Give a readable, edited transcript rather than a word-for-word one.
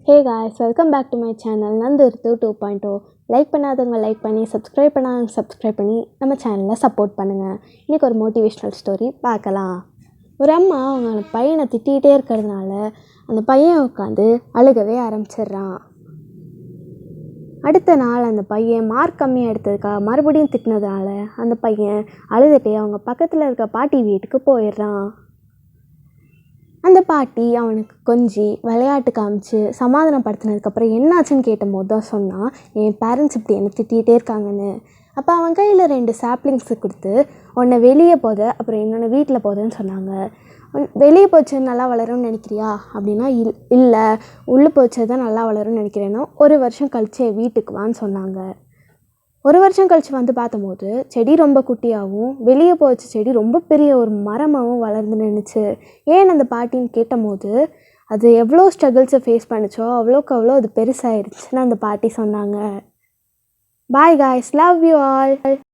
Hey guys, welcome back to my channel Nandurthu 2.0. Like பண்ணாதவங்க like பண்ணி subscribe பண்ணாதவங்க subscribe பண்ணி நம்ம சேனலை சப்போர்ட் பண்ணுங்கள். இன்றைக்கி ஒரு மோட்டிவேஷ்னல் ஸ்டோரி பார்க்கலாம். ஒரு அம்மா அவங்க பையனை திட்டிகிட்டே இருக்கிறதுனால அந்த பையன் உட்காந்து அழுகவே ஆரம்பிச்சிடுறான். அடுத்த நாள் அந்த பையன் மார்க் கம்மியாக எடுத்ததுக்காக மறுபடியும் திட்டினதுனால அந்த பையன் அழுதுகிட்டே அவங்க பக்கத்தில் இருக்க பாட்டி வீட்டுக்கு போயிடுறான். அந்த பாட்டி அவனுக்கு கொஞ்சி விளையாட்டு காமிச்சு சமாதானப்படுத்தினதுக்கப்புறம் என்னாச்சுன்னு கேட்டபோது தான் சொன்னான், என் பேரண்ட்ஸ் இப்படி என்னை திட்டிகிட்டே இருக்காங்கன்னு. அப்போ அவன் கையில் 2 சாப்ளிங்ஸு கொடுத்து, உன்னை வெளியே போத அப்புறம் இன்னொன்று வீட்டில் போதுன்னு சொன்னாங்க. வெளியே போச்சு நல்லா வளரும்னு நினைக்கிறியா அப்படின்னா இல்லை, உள்ளே போச்சு தான் நல்லா வளரும்னு நினைக்கிறேன்னா 1 வருஷம் கழிச்சு வீட்டுக்கு வான்னு சொன்னாங்க. 1 வருஷம் கழித்து வந்து பார்த்தபோது செடி ரொம்ப குட்டியாகவும் வெளியே போச்சு செடி ரொம்ப பெரிய ஒரு மரமாகவும் வளர்ந்து நின்றுச்சு. ஏன் அந்த பாட்டின்னு கேட்டபோது அது எவ்வளோ ஸ்ட்ரகிள்ஸை ஃபேஸ் பண்ணிச்சோ அவ்வளோக்கு அவ்வளோ அது பெருசாகிடுச்சுன்னு அந்த பாட்டி சொன்னாங்க. Bye guys, love you all.